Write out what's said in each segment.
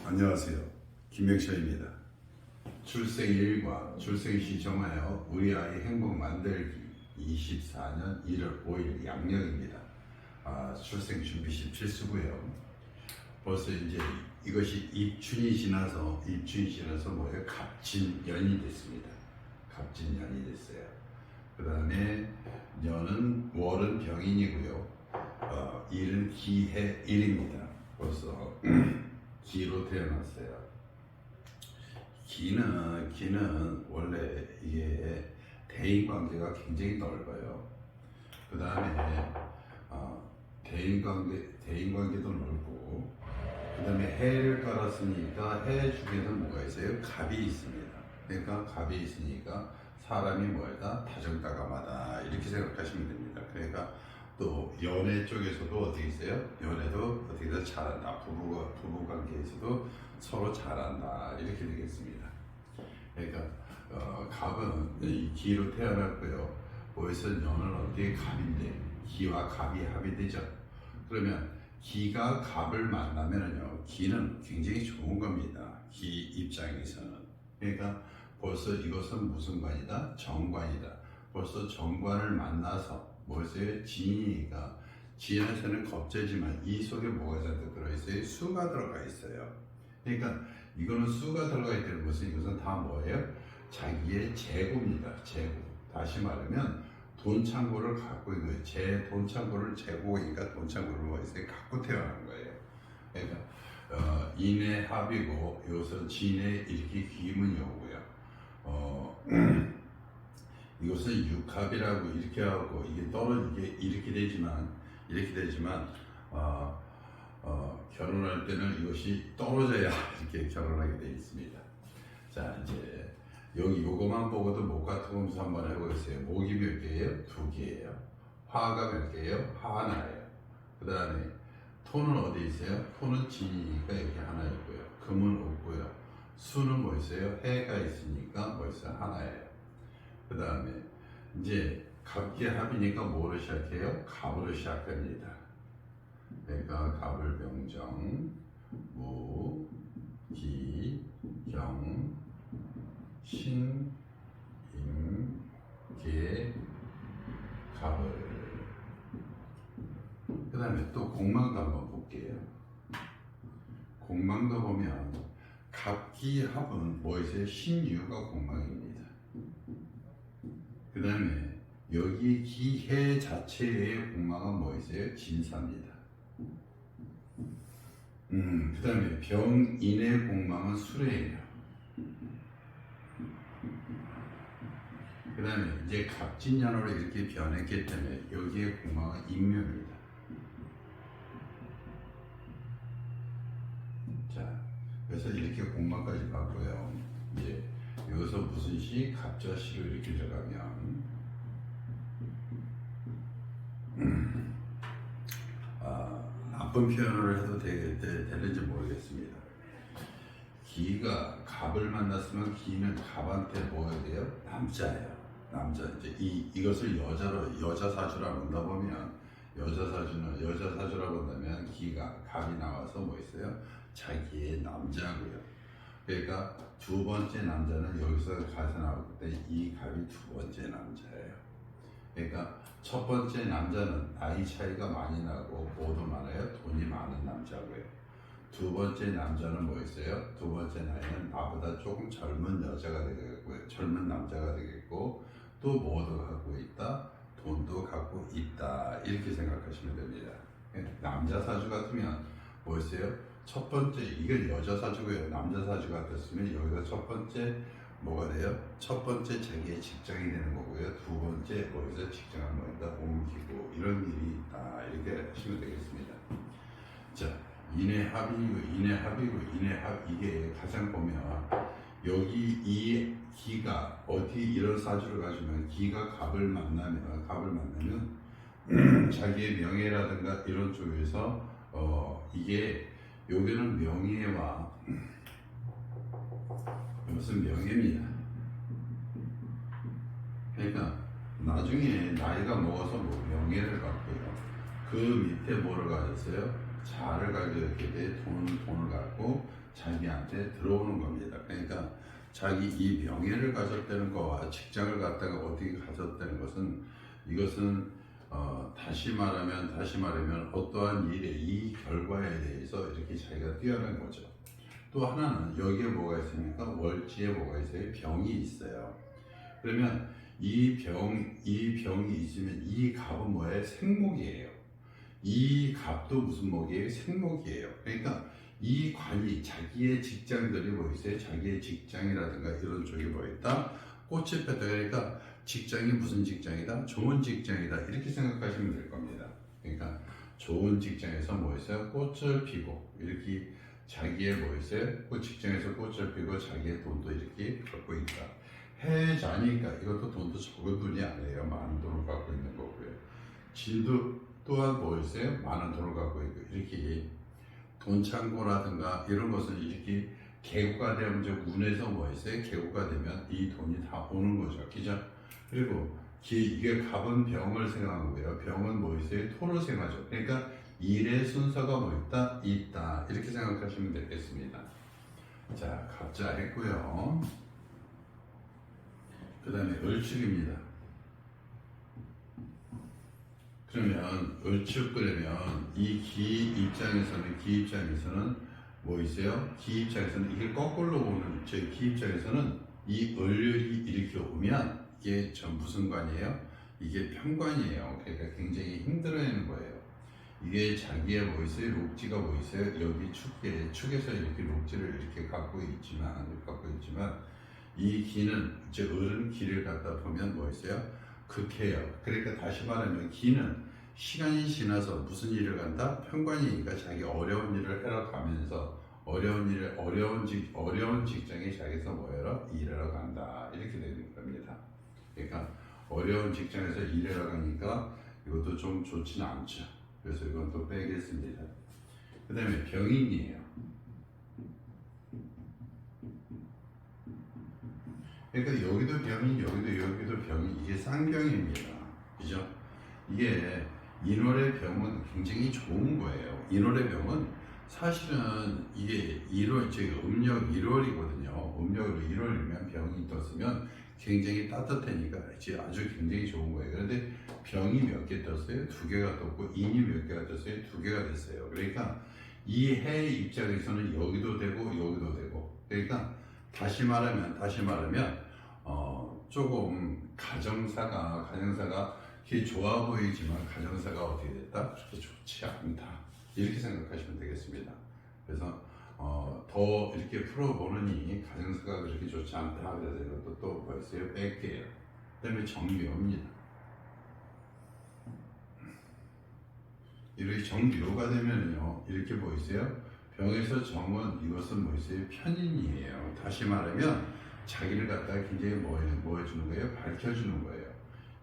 안녕하세요. 김명철입니다. 출생일과 출생시 정하여 우리 아이 행복 만들기 24년 1월 5일 양력입니다. 출생 준비시 필수고요. 벌써 이제 이것이 입춘이 지나서 뭐예요? 갑진년이 됐습니다. 갑진년이 됐어요. 그 다음에 년은 월은 병인이고요. 일은 기해일입니다. 벌써 기로 태어났어요. 기는 원래 이게 대인관계가 굉장히 넓어요. 그 다음에 대인관계도 넓고, 그 다음에 해를 깔았으니까 해 중에는 뭐가 있어요? 갑이 있습니다. 그러니까 갑이 있으니까 사람이 뭐다? 다정다감하다 이렇게 생각하시면 됩니다. 그러니까 또 연애 쪽에서도 어떻게 있어요? 연애도 어떻게든 잘한다. 부부 관계에서도 서로 잘한다 이렇게 되겠습니다. 그러니까 갑은 이 기로 태어났고요. 거기서 년은 어떻게 갑인데 기와 갑이 합이 되죠. 그러면 기가 갑을 만나면은요, 기는 굉장히 좋은 겁니다. 기 입장에서는. 그러니까 벌써 이것은 무슨 관이다? 정관이다. 벌써 정관을 만나서 뭐였어요? 진이니까, 진에서는 겁재지만 이 속에 뭐가 잔뜩 들어있어요? 수가 들어가 있어요. 그러니까 이거는 수가 들어가 있다는 것은 이것은 다 뭐예요? 자기의 재고입니다. 재고. 다시 말하면 돈 창고를 갖고 있는 거예요. 제 돈 창고를 재고니까 돈 창고를 뭐 있어요? 갖고 태어난 거예요. 그러니까 인의 합이고 이것은 진의 이렇게 기문이 오고요. 이것은 육합이라고 이렇게 하고 이게 떨어지게 이렇게 되지만 결혼할 때는 이것이 떨어져야 이렇게 결혼하게 되어 있습니다. 자, 이제 여기 요거만 보고도 목 같은 검사 한번 해보겠어요. 목이 몇 개예요? 2개예요. 화가 몇 개예요? 화 하나예요. 그 다음에 토는 어디 있어요? 토는 진이니까 여기 하나 있고요. 금은 없고요. 수는 뭐 있어요? 해가 있으니까 뭐 있어요? 하나예요. 그 다음에 이제 갑기합이니까 뭐로 시작해요? 갑으로 시작합니다. 그러니까 갑을 병정, 무, 기, 경, 신, 임, 계, 갑을. 그 다음에 또 공망도 한번 볼게요. 공망도 보면 갑기합은 뭐 있어요? 신유가 공망입니다. 그 다음에 여기 기해 자체의 공망은 뭐 있어요? 진사입니다. 그 다음에 병인의 공망은 수레예요. 그 다음에 이제 갑진년으로 이렇게 변했기 때문에 여기에 공망은 인묘입니다. 자, 그래서 이렇게 공망까지 봤고요. 이제 여기서 무슨 시? 갑자시로 이렇게 들어가면 나쁜 표현을 해도 되는지 모르겠습니다. 기가 갑을 만났으면 기는 갑한테 뭐가 돼요? 남자예요. 남자. 이제 이것을 여자 사주라 본다 보면 여자 사주라 본다면 기가 갑이 나와서 뭐 있어요? 자기의 남자고요. 그러니까 두 번째 남자는 여기서 가서 나오기 때문에 이 갑이 두 번째 남자예요. 그러니까 첫 번째 남자는 나이 차이가 많이 나고 뭐도 많아요? 돈이 많은 남자고요. 두 번째 남자는 뭐 있어요? 두 번째 나이는 나보다 조금 젊은 여자가 되겠고요. 젊은 남자가 되겠고, 또 뭐도 갖고 있다? 돈도 갖고 있다. 이렇게 생각하시면 됩니다. 남자 사주 같으면 뭐 있어요? 첫 번째, 이건 여자 사주고요. 남자 사주 같았으면 여기가 첫 번째 뭐가 돼요? 첫 번째 자기의 직장이 되는 거고요. 두 번째 뭐에서 직장을 뭐다 옮기고 이런 일이 있다. 이렇게 하시면 되겠습니다. 자, 인해합이고 이게 가장 보면 여기 이 기가 어디 이런 사주를 가지면 기가 갑을 만나면 자기의 명예라든가 이런 쪽에서 이게 여기는 명예와 무슨 명예입니다. 그러니까 나중에 나이가 먹어서 뭐 명예를 갖고요. 그 밑에 뭐를 가졌어요? 자를 가졌게 돼 돈을 갖고 자기한테 들어오는 겁니다. 그러니까 자기 이 명예를 가졌다는 거와 직장을 갖다가 어떻게 가졌다는 것은 이것은 다시 말하면 어떠한 일의 이 결과에 대해서 이렇게 자기가 뛰어난 거죠. 또 하나는 여기에 뭐가 있습니까? 월지에 뭐가 있어요? 병이 있어요. 그러면 이 병이 있으면 이 갑은 뭐예요? 생목이에요. 이 갑도 무슨 목이에요? 생목이에요. 그러니까 이 관이 자기의 직장들이 뭐 있어요? 자기의 직장이라든가 이런 쪽이 뭐 있다? 꽃이 폈다. 그러니까 직장이 무슨 직장이다? 좋은 직장이다. 이렇게 생각하시면 될 겁니다. 그러니까 좋은 직장에서 뭐 있어요? 꽃을 피고 이렇게 자기의 뭐 있어요? 직장에서 꽃을 피고 자기의 돈도 이렇게 갖고 있다. 해자니까 이것도 돈도 적은 돈이 아니에요. 많은 돈을 갖고 있는 거고요. 진도 또한 뭐 있어요? 많은 돈을 갖고 있고 이렇게 돈 창고라든가 이런 것은 이렇게 개고가 되면 운에서 뭐 있어요? 개고가 되면 이 돈이 다 오는 거죠. 그죠? 그리고 이게 갑은 병을 생각하고요. 병은 뭐 있어요? 토를 생각하죠. 그러니까 일의 순서가 뭐 있다? 이렇게 생각하시면 되겠습니다. 자, 갑자 했고요. 그 다음에 을축입니다. 그러면 을축 그러면 이 기 입장에서는 뭐 있어요? 기 입장에서는 이게 거꾸로 오는 기 입장에서는 이 을이 이렇게 오면 이게 무슨 관이에요? 이게 편관이에요. 그러니까 굉장히 힘들어하는 거예요. 이게 자기의 뭐 있어요? 록지가 뭐 있어요? 여기 축에서 이렇게 록지를 이렇게 갖고 있지만 이 기는 이제 을은 기를 갖다 보면 뭐 있어요? 극해요. 그러니까 다시 말하면 기는 시간이 지나서 무슨 일을 간다? 편관이니까 자기 어려운 일을 해러 가면서 어려운 직장에 자기서 뭐하러 일하러 간다. 이렇게 되는 겁니다. 그러니까 어려운 직장에서 일하러 가니까 이것도 좀 좋지는 않죠. 그래서 이건 또 빼겠습니다. 그 다음에 병인이에요. 그러니까 여기도 병인, 여기도 병인, 이게 쌍병입니다. 그죠? 이게 인월의 병은 굉장히 좋은 거예요. 인월의 병은 사실은 이게 음력 1월이거든요. 음력으로 1월이면 병이 떴으면 굉장히 따뜻하니까 아주 굉장히 좋은 거예요. 그런데 병이 몇 개 떴어요? 2개가 떴고 인이 몇 개가 떴어요? 2개가 됐어요. 그러니까 이 해 입장에서는 여기도 되고 여기도 되고. 그러니까 다시 말하면 조금 가정사가 이렇게 좋아 보이지만 가정사가 어떻게 됐다? 그렇게 좋지 않다. 이렇게 생각하시면 되겠습니다. 그래서 더 이렇게 풀어보느니 가정사가 그렇게 좋지 않다. 그래서 이것도 또 벌써요 뺄게요. 그 다음에 정묘입니다. 이렇게 정묘가 되면요 이렇게 뭐 있어요? 병에서 정은 이것은 뭐 있어요? 편인이에요. 다시 말하면 자기를 갖다가 굉장히 뭐 해주는 거예요? 밝혀주는 거예요.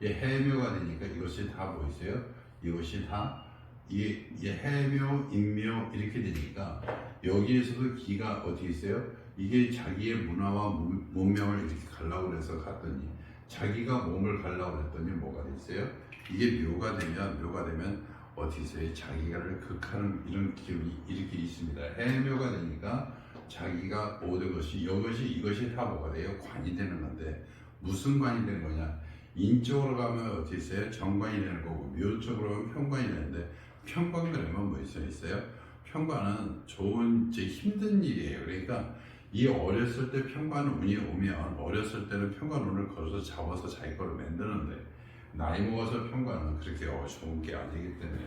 해묘가 되니까 이것이 다 뭐 있어요? 이것이 다 해묘, 인묘 이렇게 되니까 여기에서도 기가 어디 있어요? 이게 자기의 문화와 문명을 이렇게 가려고 해서 갔더니 자기가 몸을 가려고 했더니 뭐가 있어요? 이게 묘가 되면 어디 있어요? 자기가를 극하는 이런 기운이 이렇게 있습니다. 해묘가 되니까 자기가 모든 것이 이것이 다 뭐가 돼요? 관이 되는 건데 무슨 관이 되는 거냐? 인쪽으로 가면 어디 있어요? 정관이 되는 거고 묘 쪽으로 가면 편관이 되는데 편관 그러면 뭐 있어요? 편관은 좋은 힘든 일이에요. 그러니까 이 어렸을 때 편관 운이 오면 어렸을 때는 편관 운을 걸어서 잡아서 자기 거로 만드는데 나이 먹어서 편관은 그렇게 좋은 게 아니기 때문에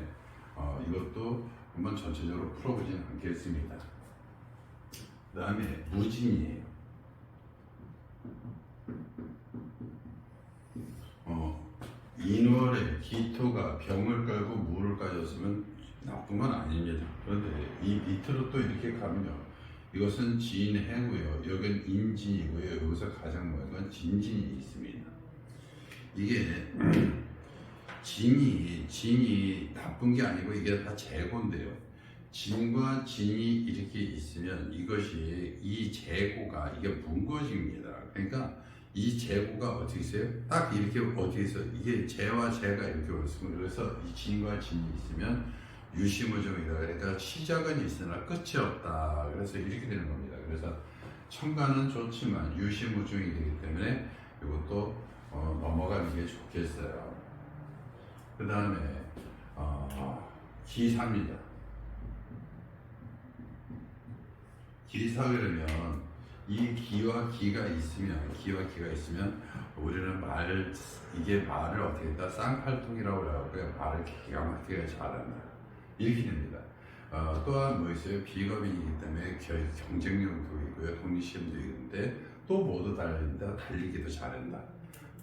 이것도 한번 전체적으로 풀어보지는 않겠습니다. 그 다음에 무진이에요. 인월에 기토가 병을 깔고 무를 가졌으면 나쁜 건 아닙니다. 그런데 이 밑으로 또 이렇게 가면요. 이것은 진해고요. 여기는 인진이고요. 여기서 가장 모양은 건 진진이 있습니다. 이게 진이 나쁜 게 아니고 이게 다 재고인데요. 진과 진이 이렇게 있으면 이 재고가 이게 문거지입니다. 그러니까 이 재고가 어떻게 있어요? 딱 이렇게 어떻게 있어요? 이게 재와 재가 이렇게 올랐으면 그래서 이 진과 진이 있으면 유시무종이다. 그러니까 시작은 있으나 끝이 없다. 그래서 이렇게 되는 겁니다. 그래서 청가는 좋지만 유시무종이 되기 때문에 이것도 넘어가는 게 좋겠어요. 그 다음에 기사입니다. 기사 그러면 이 기와 기가 있으면 우리는 이게 말을 어떻게 했다? 쌍팔통이라고 하고요. 말을 기가 막히게 잘한다. 이렇게 됩니다. 또한 뭐 있어요? 비검이기 때문에 경쟁력도 있고요. 독립시험도 있는데 또 모두 달리기도 잘한다.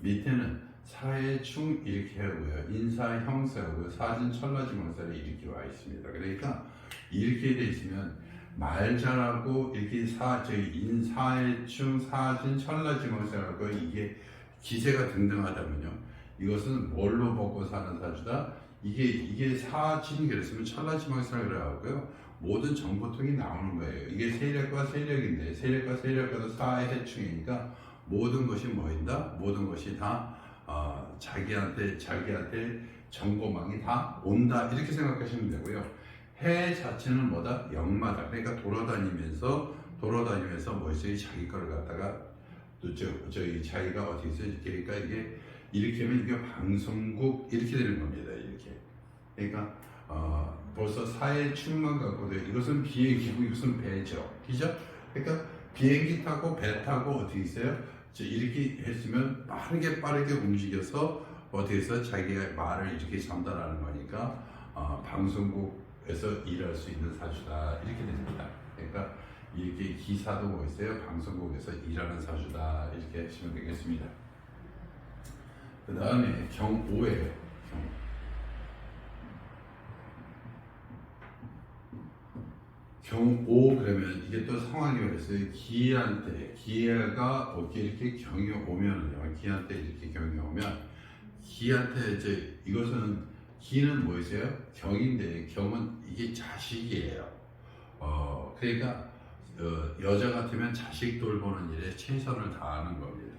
밑에는 사회충 이렇게 하고요. 인사 형사하고요. 사진 천라지명사를 이렇게 와 있습니다. 그러니까 이렇게 돼 있으면 말 잘하고 이렇게 인사회충 사진 천라지명사라고 이게 기세가 등등하다면요. 이것은 뭘로 먹고 사는 사주다? 이게 사진이 그랬으면 천라지명사라고 그래가고요. 모든 정보통이 나오는 거예요. 이게 세력과 세력인데 세력과 세력과도 사회해충이니까 모든 것이 뭐인다? 모든 것이 다 자기한테 정보망이 다 온다 이렇게 생각하시면 되고요. 해 자체는 뭐다? 역마다. 그러니까 돌아다니면서 뭐 있어요? 자기 거를 갖다가 또 저희 자기가 어떻게 있어요? 그러니까 이렇게 하면 이게 방송국 이렇게 되는 겁니다. 이렇게. 그러니까 벌써 사회충만 갖고도 이것은 비행기고 이것은 배죠. 그죠? 그러니까 비행기 타고 배 타고 어떻게 있어요? 이렇게 했으면 빠르게 움직여서 어떻게 해서 자기가 말을 이렇게 전달하는 거니까 방송국에서 일할 수 있는 사주다 이렇게 됩니다. 그러니까 이렇게 기사도 뭐 있어요? 방송국에서 일하는 사주다 이렇게 하시면 되겠습니다. 그 다음에 경오예요. 경오 그러면 이게 또 상황이 그랬어요. 기한가 이렇게 경이 오면은요. 기한테 이렇게 경이 오면 기한테 이것은 기는 뭐였어요? 경인데 경은 이게 자식이에요. 그러니까 여자 같으면 자식 돌보는 일에 최선을 다하는 겁니다.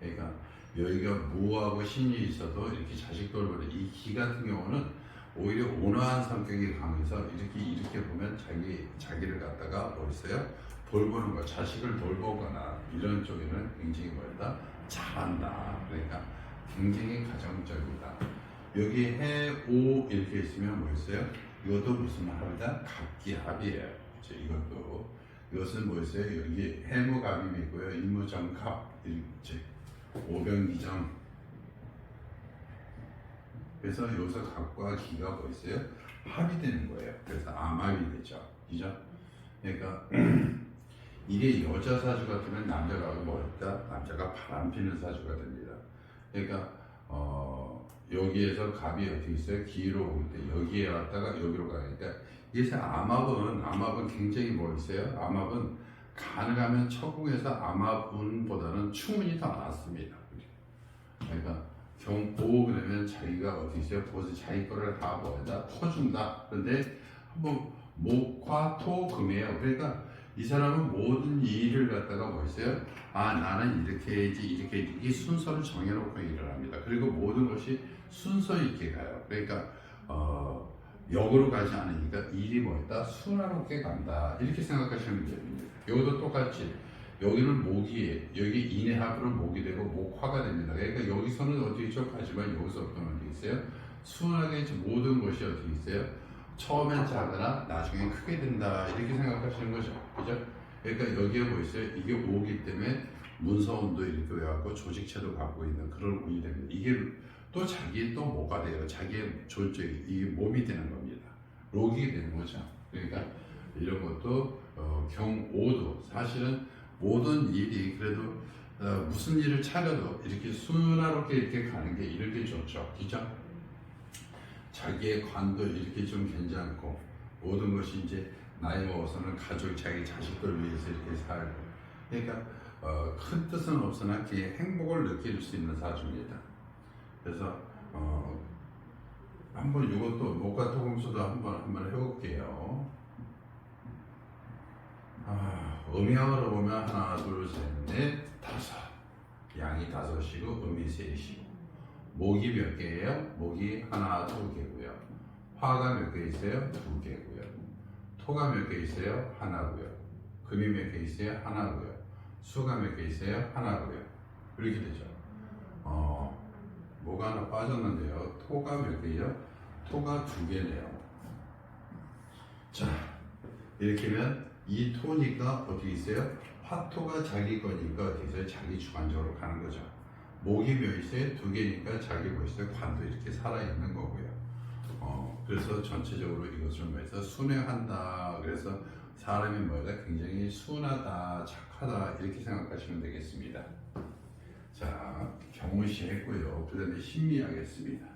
그러니까 여기가 무하고 신이 있어도 이렇게 자식 돌보는 이 기 같은 경우는 오히려 온화한 성격이 강해서 이렇게 보면 자기를 갖다가 뭐 있어요? 돌보는 거, 자식을 돌보거나 이런 쪽에는 굉장히 뭐다? 잘한다. 그러니까 굉장히 가정적이다. 여기 해, 오 이렇게 있으면 뭐 있어요? 이것도 무슨 합이다? 갑기합이에요. 이것은 뭐 있어요? 여기 해무갑이 있고요. 임무정갑, 오병기정. 그래서 여기서 갑과 기가 뭐 있어요? 합이 되는 거예요. 그래서 암합이 되죠. 그죠? 그러니까 이게 여자 사주 같으면 남자가 뭐였다? 남자가 바람 피는 사주가 됩니다. 그러니까 여기에서 갑이 어떻게 있어요? 기로 올 때 여기에 왔다가 여기로 가니까 이게 암합은 굉장히 뭐 있어요? 암합은 가능하면 처궁에서 암합운보다는 충운이 더 낫습니다. 그러니까 경오 그러면 자기가 어떻게 있어요? 벌써 자기 거를 다 뭐다 퍼준다. 그런데 뭐 목화 토 금이에요. 그러니까 이 사람은 모든 일을 갖다가 뭐 있어요? 나는 이렇게 해야지 이게 순서를 정해놓고 일을 합니다. 그리고 모든 것이 순서 있게 가요. 그러니까 역으로 가지 않으니까 일이 뭐였다? 순화롭게 간다. 이렇게 생각하시면 됩니다. 여기도 똑같이 여기는 목이 여기 인해합으로 목이 되고 목화가 됩니다. 그러니까 여기서는 어떻게 쭉 가지만 여기서부터는 어떻게 있어요? 순하게 모든 것이 어떻게 있어요? 처음엔 작으나 나중에 크게 된다 이렇게 생각하시는 거죠. 그죠? 그러니까 여기에 뭐 있어요? 이게 오기 때문에 문서운도 이렇게 외갖고 조직체도 갖고 있는 그런 운이 됩니다. 이게 또 자기의 또 뭐가 돼요? 자기의 존재 이게 몸이 되는 겁니다. 록이 되는 거죠. 그러니까 이런 것도 경오도 사실은 모든 일이 그래도 무슨 일을 차려도 이렇게 순화롭게 이렇게 가는 게 이렇게 좋죠. 그죠? 자기의 관도 이렇게 좀 괜찮고 모든 것이 이제 나이 먹어서는 자기 자식들 위해서 이렇게 살고 그러니까 큰 뜻은 없으나 행복을 느낄 수 있는 사주입니다. 그래서 한번 이것도 목과 토금수도 한번 해볼게요. 음양으로 보면 하나, 둘, 셋, 넷, 다섯. 양이 다섯이고 음이 셋이고 목이 몇 개예요? 목이 하나, 두 개고요. 화가 몇 개 있어요? 2개고요. 토가 몇 개 있어요? 하나고요. 금이 몇 개 있어요? 하나고요. 수가 몇 개 있어요? 하나고요. 이렇게 되죠. 뭐가 하나 빠졌는데요. 토가 몇 개요? 토가 2개네요. 자, 이렇게 하면 이 토니까 어떻게 있어요? 화토가 자기 거니까 어떻게 있어요? 자기 주관적으로 가는 거죠. 목이 몇 있어요? 2개니까 자기 뭐 있어요? 관도 이렇게 살아있는 거고요. 그래서 전체적으로 이것을 뭐해서 순행한다. 그래서 사람이 뭐다? 굉장히 순하다, 착하다 이렇게 생각하시면 되겠습니다. 자, 경우시 했고요. 그 다음에 신미하겠습니다.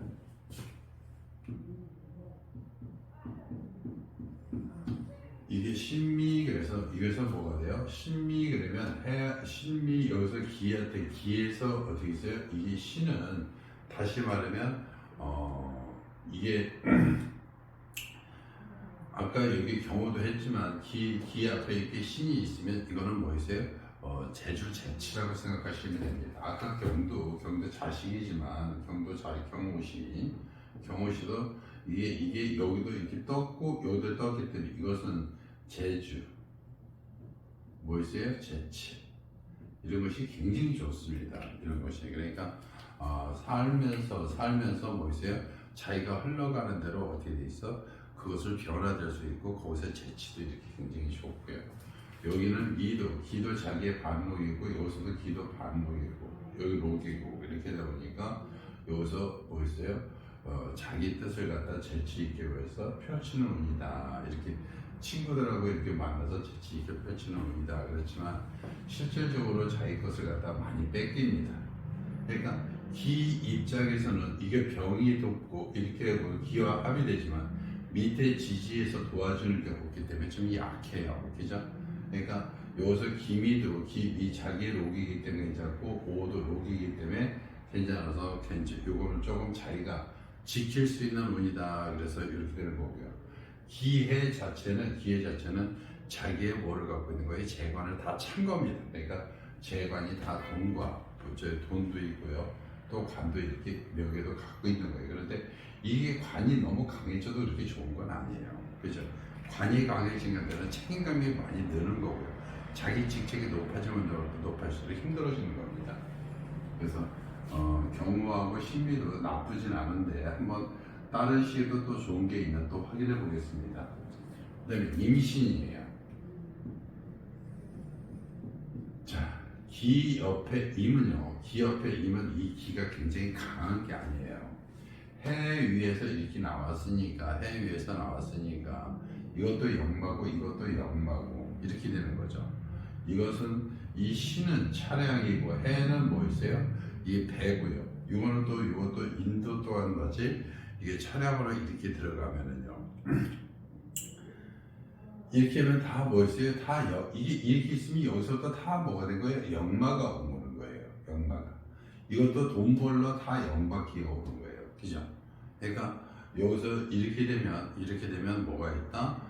이게 신미, 그래서 이것은 뭐가 돼요? 신미 그러면 신미 여기서 기한테 기에서 어떻게 있어요? 이게 신은 다시 말하면 이게 아까 여기 경우도 했지만 기 앞에 이렇게 신이 있으면 이거는 뭐 있어요? 재주 재치라고 생각하시면 됩니다. 아까 경도 자식이지만 경우시도 이게 여기도 이렇게 떴고 여기도 떴기 때문에 이것은 재주 뭐 있어요? 재치 이런 것이 굉장히 좋습니다. 이런 것이 그러니까 살면서 뭐 있어요? 자기가 흘러가는 대로 어떻게 돼 있어? 그것을 변화될 수 있고 거기서 재치도 이렇게 굉장히 좋고요. 여기는 기도 자기의 반목이고 여기서도 기도 반목이고 여기 목이고 이렇게 되다 보니까 여기서 뭐 있어요? 자기 뜻을 갖다 재치 있게 해서 펼치는 운이다. 이렇게 친구들하고 이렇게 만나서 재치 있게 펼치는 운이다. 그렇지만 실질적으로 자기 것을 갖다 많이 뺏깁니다. 그러니까 기 입장에서는 이게 병이 돕고 이렇게 하고 기와 합의되지만 밑에 지지에서 도와주는 게 없기 때문에 좀 약해요. 그죠? 그러니까 여기서 김이 들어 기 자기의 록이기 때문에 괜찮고 오도 록이기 때문에 괜찮아서 요거는 조금 자기가 지킬 수 있는 운이다. 그래서 이렇게 되는 거고요. 기해 자체는 자기의 뭐를 갖고 있는 거예요? 재관을 다 찬 겁니다. 그러니까 재관이 다 돈과 돈도 있고요. 또 관도 이렇게 몇 개도 갖고 있는 거예요. 그런데 이게 관이 너무 강해져도 그렇게 좋은 건 아니에요. 그죠? 관이 강해지는 데는 책임감이 많이 느는 거고요. 자기 직책이 높아지면 높아질수록 힘들어지는 겁니다. 그래서 경무하고 신미도 나쁘진 않은데 한번 다른 시에도 또 좋은 게 있나 또 확인해 보겠습니다. 그 다음에 임신이에요. 자, 기 옆에 임은요. 기 옆에 임은 이 기가 굉장히 강한 게 아니에요. 해 위에서 이렇게 나왔으니까 이것도 역마고 이것도 역마고 이렇게 되는 거죠. 이것은 이 신은 차량이고 해는 뭐 있어요? 이 배고요. 이것도 인도 또한 같이 이게 차량으로 이렇게 들어가면은요. 이렇게 하면 다 뭐 있어요? 이게 이렇게 있으면 여기서부터 다 뭐가 된 거예요? 역마가 오는 거예요. 역마가. 이것도 돈 벌러 다 역마기가 오는 거예요. 그죠? 그러니까 여기서 이렇게 되면 뭐가 있다?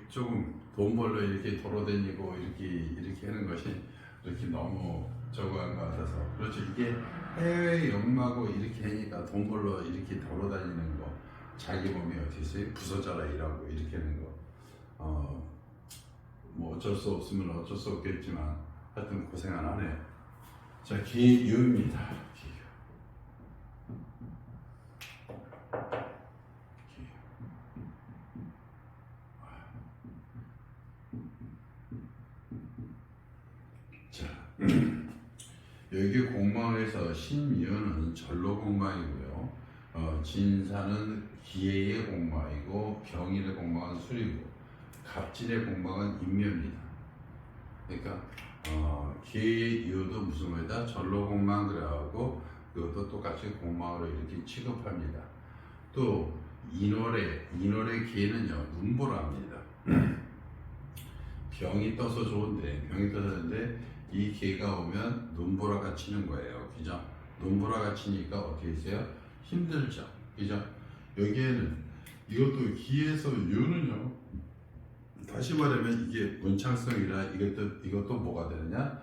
조금 돈 벌러 이렇게 돌아다니고 이렇게 하는 것이 이렇게 너무 저거한 것 같아서 그렇죠. 이게 해외 역마고 이렇게 하니까 돈 벌러 이렇게 돌아다니는 거 자기 몸이 어떻게 있어요? 부서져라 일하고 이렇게 하는 거 뭐 어쩔 수 없으면 어쩔 수 없겠지만 하여튼 고생 안 하네요. 자, 기유입니다. 여기 공망에서 신미연은 전로 공망이고요. 진사는 기해의 공망이고 병일의 공망은 술이고 갑질의 공망은 인묘입니다. 그러니까 기해의 이유도 무슨 말이다? 전로 공망 그래가고 이것도 똑같이 공망으로 이렇게 취급합니다. 또 인월의 기해는요 눈보라입니다. 병이 떠서 좋은데 이 기회가 오면 눈보라가 치는 거예요. 그죠? 눈보라가 치니까 어떻게 있어요? 힘들죠. 그죠? 여기에는 이것도 기에서 유는요. 다시 말하면 이게 문창성이라 이것도 뭐가 되느냐?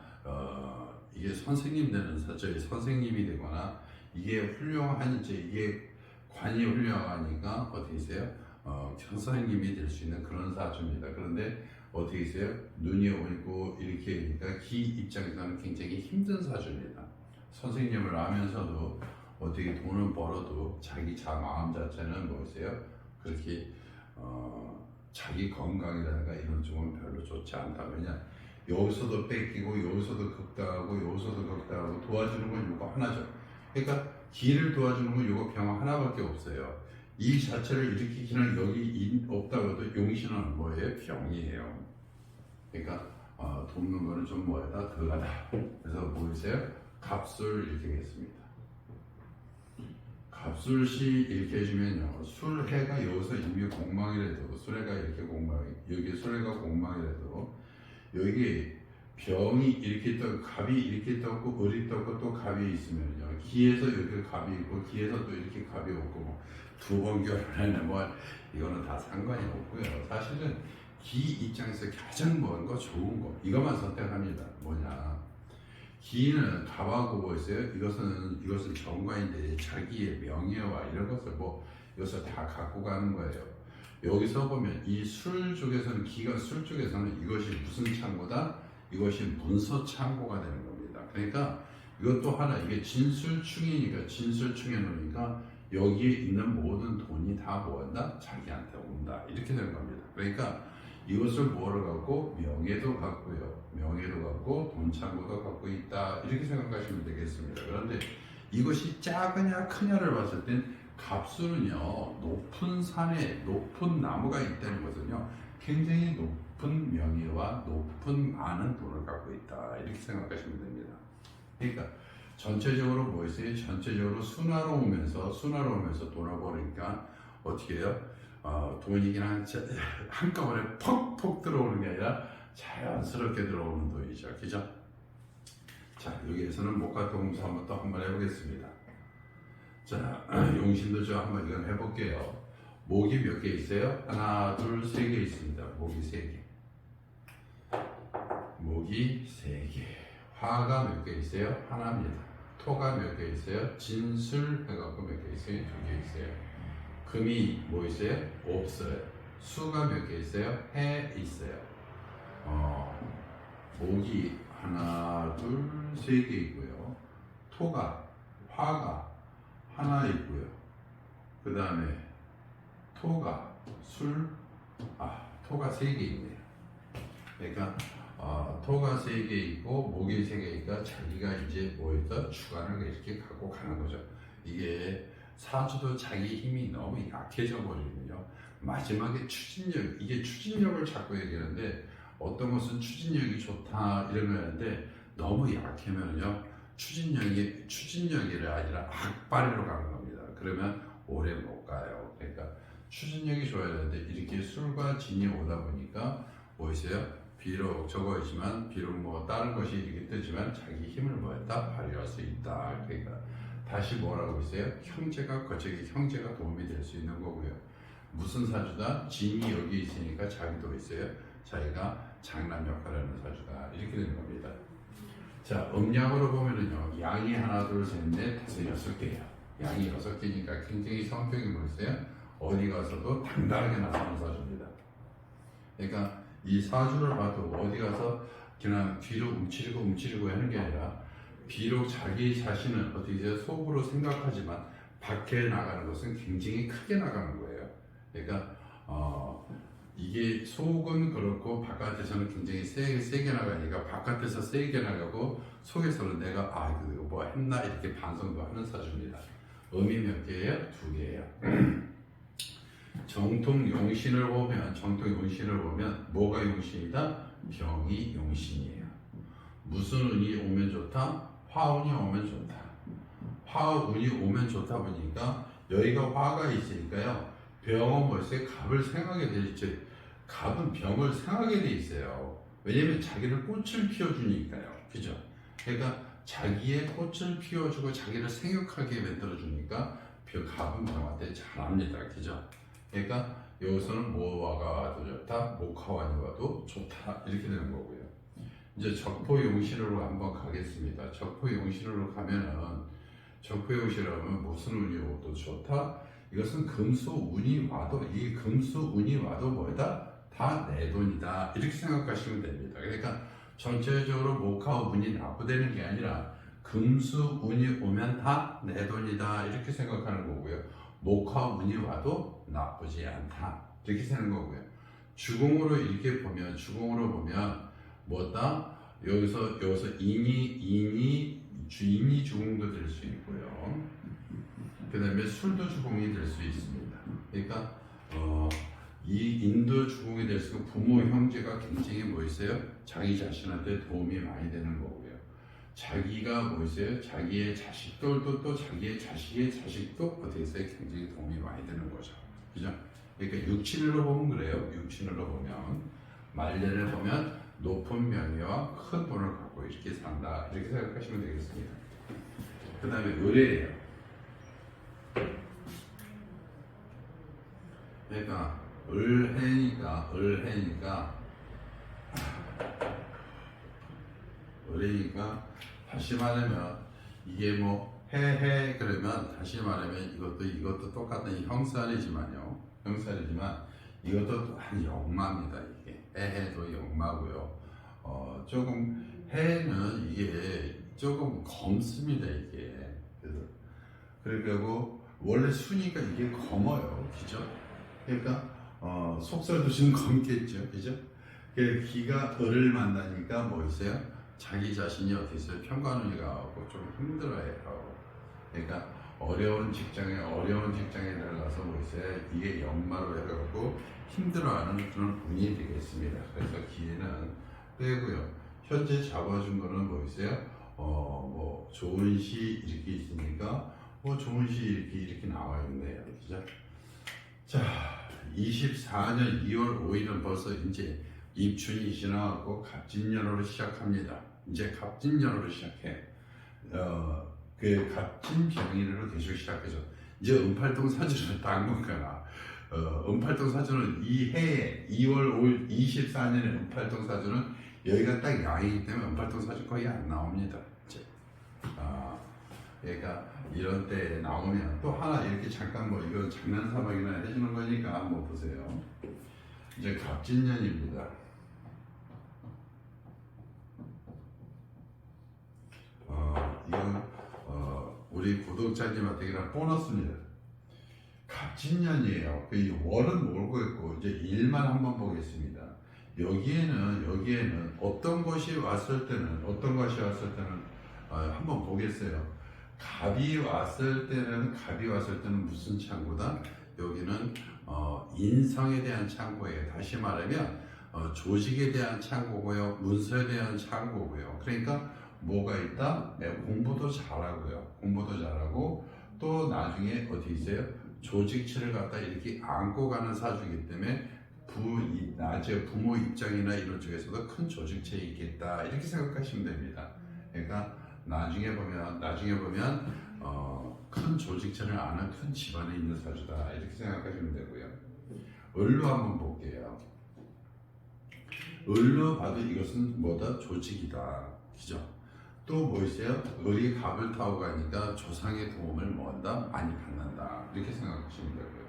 이게 선생님 되는 사람이 선생님이 되거나 이게 훌륭한 이제 이게 관이 훌륭하니까 어떻게 있어요? 선생님이 될 수 있는 그런 사주입니다. 그런데 어떻게 있어요? 눈이 오고 이렇게 그러니까 기 입장에서는 굉장히 힘든 사주입니다. 선생님을 하면서도 어떻게 돈을 벌어도 자기 마음 자체는 뭐였어요? 그렇게 자기 건강이라든가 이런 쪽은 별로 좋지 않다. 왜냐? 여기서도 뺏기고 여기서도 극당하고 여기서도 극당하고 도와주는 건 이거 하나죠. 그러니까 기를 도와주는 건 이거 병 하나밖에 없어요. 이 자체를 일으키기는 여기 없다고 해도 용신은 뭐예요? 병이에요. 그러니까 돕는 거는 좀 뭐하다? 덜하다. 그래서 보이세요? 갑술 이렇게 되겠습니다. 갑술시 이렇게 해주면요. 술해가 여기서 이미 공망이라도 술해가 이렇게 공망이 여기 술해가 공망이라도 여기 병이 이렇게 떠 갑이 이렇게 떴고 을이 떴고 또 갑이 있으면요. 기에서 여기 갑이 있고 기에서 또 이렇게 갑이 없고 뭐 두 번 결혼하는 뭐 이거는 다 상관이 없고요. 사실은 기 입장에서 가장 먼 거 좋은 거 이것만 선택합니다. 뭐냐? 기는 갑하고 뭐 있어요? 이것은 정관인데 자기의 명예와 이런 것을 이것을 다 갖고 가는 거예요. 여기서 보면 이 술 쪽에서는 기가 술 쪽에서는 이것이 무슨 창고다? 이것이 문서 창고가 되는 겁니다. 그러니까 이것도 하나 이게 진술충이니까 진술충에 놓으니까 여기에 있는 모든 돈이 다 뭐한다? 자기한테 온다. 이렇게 되는 겁니다. 그러니까 이것을 뭐로 갖고 명예도 갖고요. 명예도 갖고 돈 창고도 갖고 있다. 이렇게 생각하시면 되겠습니다. 그런데 이것이 작으냐 크냐를 봤을 땐 갑수는요. 높은 산에 높은 나무가 있다는 것은요. 굉장히 높은 명예와 높은 많은 돈을 갖고 있다. 이렇게 생각하시면 됩니다. 그러니까 전체적으로 뭐 있어요? 전체적으로 순화로우면서 돈을 벌으니까 어떻게 해요? 돈이 그냥 한꺼번에 퍽퍽 들어오는 게 아니라 자연스럽게 들어오는 돈이죠. 그죠? 자, 여기에서는 목화동사 한번 해보겠습니다. 자, 용신도 저 한번 이건 해볼게요. 목이 몇 개 있어요? 하나, 둘, 세 개 있습니다. 목이 세 개. 목이 세 개. 화가 몇 개 있어요? 하나입니다. 토가 몇 개 있어요? 진술 해갖고 몇 개 있어요? 두 개 있어요. 금이 뭐 있어요? 없어요. 수가 몇 개 있어요? 해 있어요. 목이 하나, 둘, 세 개 있고요. 화가 하나 있고요. 그 다음에 토가 세 개 있네요. 그러니까 토가 세 개 있고 목이 세 개니까 자기가 이제 뭐였다 주관을 이렇게 갖고 가는 거죠. 이게 사주도 자기 힘이 너무 약해져 버리면요. 마지막에 이게 추진력을 자꾸 얘기하는데 어떤 것은 추진력이 좋다 이런 거였는데 너무 약하면요. 추진력이 아니라 악바리로 가는 겁니다. 그러면 오래 못 가요. 그러니까 추진력이 좋아야 되는데 이렇게 술과 진이 오다 보니까 뭐 있어요? 비록 적어있지만 비록 뭐 다른 것이 이렇게 뜨지만 자기 힘을 뭐했다 발휘할 수 있다. 그러니까 다시 뭐라고 있어요? 형제가 도움이 될 수 있는 거고요. 무슨 사주다? 진이 여기 있으니까 자기도 있어요. 자기가 장남 역할을 하는 사주다. 이렇게 되는 겁니다. 자, 음양으로 보면은요, 양이 하나, 둘, 셋, 넷, 다섯, 여섯 개예요. 양이 6개니까 굉장히 성격이 뭐 있어요? 어디 가서도 당당하게 나서는 사주입니다. 그러니까 이 사주를 봐도 어디 가서 그냥 뒤로 움츠리고 하는 게 아니라 비록 자기 자신은 어떻게 속으로 생각하지만 밖에 나가는 것은 굉장히 크게 나가는 거예요. 그러니까 이게 속은 그렇고 바깥에서는 굉장히 세게 나가니까 바깥에서 세게 나가고 속에서는 내가 이거 뭐 했나 이렇게 반성도 하는 사주입니다. 음이 몇 개예요? 2개예요. 정통 용신을 보면 뭐가 용신이다? 병이 용신이에요. 무슨 운이 오면 좋다? 화운이 오면 좋다. 화운이 오면 좋다 보니까 여기가 화가 있으니까요. 병은 뭐였어요? 갑을 생각하게 돼 있죠. 갑은 병을 생각하게 돼 있어요. 왜냐면 자기를 꽃을 피워주니까요. 그죠? 그러니까 자기의 꽃을 피워주고 자기를 생육하게 만들어주니까 갑은 병한테 잘합니다. 그죠? 그러니까 여기서는 뭐와가 와도 좋다, 목화환이 와도 좋다 이렇게 되는 거고요. 이제 적포용신으로 한번 가겠습니다. 적포용신으로 가면은 적포용신으로 하면 무슨 운이 오도 좋다, 이것은 금수운이 와도 이 금수운이 와도 뭐다? 다 내 돈이다 이렇게 생각하시면 됩니다. 그러니까 전체적으로 목화운이 나쁘다는 게 아니라 금수운이 오면 다 내 돈이다 이렇게 생각하는 거고요. 목화운이 와도 나쁘지 않다 이렇게 생각하는 거고요. 주공으로 이렇게 보면 주공으로 보면 뭐다? 여기서 인이 주공도 될 수 있고요. 그 다음에 술도 주공이 될 수 있습니다. 그러니까 이 인도 주공이 될 수 있고 부모 형제가 굉장히 뭐 있어요? 자기 자신한테 도움이 많이 되는 거고요. 자기가 뭐 있어요? 자기의 자식들도 또 자기의 자식의 자식도 어떻게 있어요? 굉장히 도움이 많이 되는 거죠. 그죠? 그러니까 육친으로 보면 그래요. 육친으로 보면 말년을 보면 높은 명예와 큰 돈을 갖고 이렇게 산다 이렇게 생각하시면 되겠습니다. 그 다음에 의뢰예요. 그러니까 을해니까 다시 말하면 이게 뭐 해해 그러면 다시 말하면 이것도 똑같은 형살이지만 이것도 또한 역마입니다. 이게 해해도 역마고요. 조금 해는 이게 조금 검습니다. 이게 그리고 원래 순위가 이게 검어요, 그죠? 그러니까 속설도 지금 검겠죠, 그죠? 기가 을을 만나니까 뭐 있어요? 자기 자신이 어떻게 있어요? 평가눈이 가고 좀 힘들어해요. 그러니까 어려운 직장에 들어가서 뭐 있어요? 이게 역마로 해갖고 힘들어하는 그런 운이 되겠습니다. 그래서 기회는 빼고요. 현재 잡아준 거는 뭐 있어요? 뭐 좋은 시 이렇게 있으니까 뭐 좋은 시 이렇게 나와 있네요, 그죠? 자, 24년 2월 5일은 벌써 이제 입춘이 지나가고 갑진년으로 시작합니다. 이제 갑진년으로 시작해. 그 갑진병인으로 계속 시작해서 이제 은팔동 사주를 당분간아. 은팔동 사주는 이 해에 2월 5일 24년에 은팔동 사주는 여기가 딱 양이기 때문에 은팔동 사주 거의 안 나옵니다. 이제. 그러니까 이런 때 나오면 또 하나 이렇게 잠깐 뭐 이건 장난 사박이나 해주는 거니까 한번 보세요. 이제 갑진년입니다. 이건 우리 구독자님한테 그냥 보너스입니다. 갑진년이에요. 이 월은 모르고 있고 이제 일만 한번 보겠습니다. 여기에는 어떤 것이 왔을 때는 한번 보겠어요. 갑이 왔을 때는 무슨 창고다? 여기는 인성에 대한 창고예요. 다시 말하면 조직에 대한 창고고요, 문서에 대한 창고고요. 그러니까 뭐가 있다? 공부도 잘하고 또 나중에 어디 있어요? 조직치를 갖다 이렇게 안고 가는 사주이기 때문에 나중에 부모 입장이나 이런 쪽에서도 큰 조직체에 있겠다 이렇게 생각하시면 됩니다. 그러니까 나중에 보면 큰 조직체를 아는 큰 집안에 있는 사주다 이렇게 생각하시면 되고요. 을로 한번 볼게요. 을로 봐도 이것은 뭐다? 조직이다, 그죠? 또 뭐 있어요? 을이 갑을 타고 가니까 조상의 도움을 뭐한다? 많이 받는다 이렇게 생각하시면 되고요.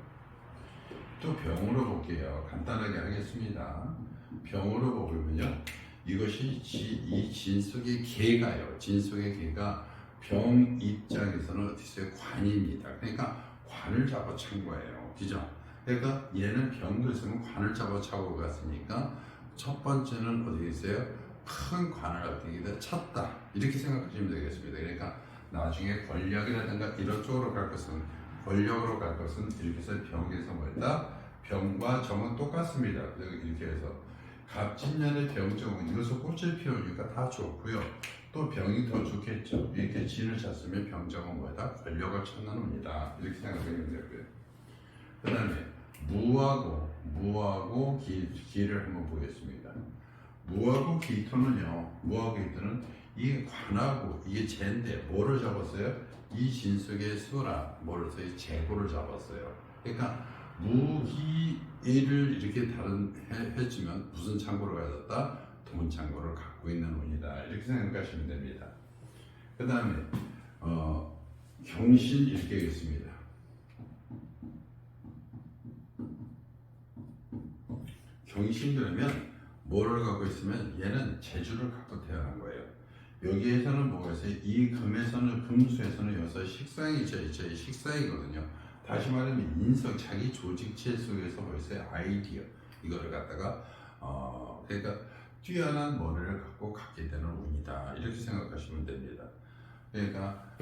또 병으로 볼게요. 간단하게 하겠습니다. 병으로 보면요, 이것이 이 진속의 개가요. 진속의 개가 병 입장에서는 어디서요? 관입니다. 그러니까 관을 잡아찬 거예요, 그죠? 그러니까 얘는 병도 있으면 관을 잡아차고 갔으니까 첫 번째는 어디 있어요? 큰 관을 어떻게 찼다 이렇게 생각하시면 되겠습니다. 그러니까 나중에 권력이라든가 이런 쪽으로 갈 것은 권력으로 갈 것은 이렇게 해서 병에서 뭐다? 병과 정은 똑같습니다. 이렇게 해서 갑진년의 병정은 이것을 꽃을 피우니까 다 좋고요. 또 병이 더 좋겠죠. 이렇게 진을 찼으면 병정은 뭐다? 권력을 찾는 운이다 이렇게 생각하시면 되고요. 그 다음에 무하고 기를 한번 보겠습니다. 무하고 기토는요, 이게 관하고 이게 재인데 뭐를 잡았어요? 이 진속의 수라 뭐로서의 재고를 잡았어요. 그러니까 무기를 이렇게 해주면 무슨 창고를 가졌다? 돈 창고를 갖고 있는 운이다 이렇게 생각하시면 됩니다. 그 다음에 경신 이렇게 있습니다. 경신되면 뭐를 갖고 있으면 얘는 재주를 갖고 태어난 거예요. 여기에서는 뭐가 있어요? 이 금에서는 금수에서는 여기서 식상이 있죠. 식상이거든요. 다시 말하면 인성, 자기 조직체 속에서 뭐 있어요? 아이디어 이거를 갖다가 그러니까 뛰어난 머리를 갖고 갖게 되는 운이다 이렇게 생각하시면 됩니다. 그러니까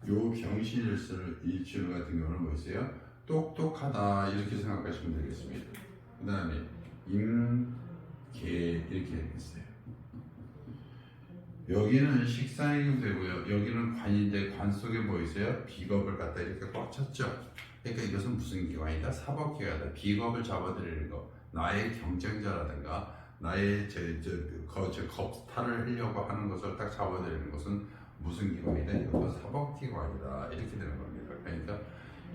요 병신일수 일주 같은 경우는 뭐 있어요? 똑똑하다 이렇게 생각하시면 되겠습니다. 그 다음에 임계 이렇게 했어요. 여기는 식상이 되고요. 여기는 관인데 관 속에 뭐 있어요? 비겁을 갖다 이렇게 꽉 찼죠. 그러니까 이것은 무슨 기관이다? 사법기관이다. 비겁을 잡아들이는 거. 나의 경쟁자라든가 나의 겁탈을 하려고 하는 것을 딱 잡아들이는 것은 무슨 기관이다? 이것은 사법기관이다. 이렇게 되는 겁니다. 그러니까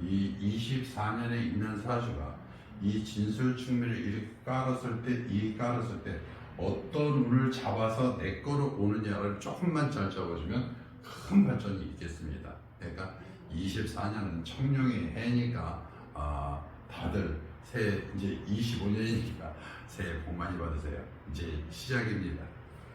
이 24년에 있는 사주가 이 진술 충미를 이렇게 깔았을 때 어떤 운을 잡아서 내 거로 오느냐를 조금만 잘 잡아주면 큰 발전이 있겠습니다. 그러니까 24년은 청룡의 해니까 다들 새해 이제 25년이니까 새해 복 많이 받으세요. 이제 시작입니다.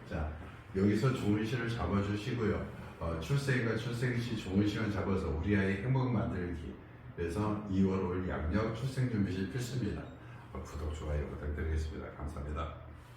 자, 여기서 좋은 시를 잡아주시고요. 출생과 출생시 좋은 시간 잡아서 우리 아이 행복 만들기. 그래서 2월 5일 양력 출생준비시 필수입니다. 구독, 좋아요 부탁드리겠습니다. 감사합니다.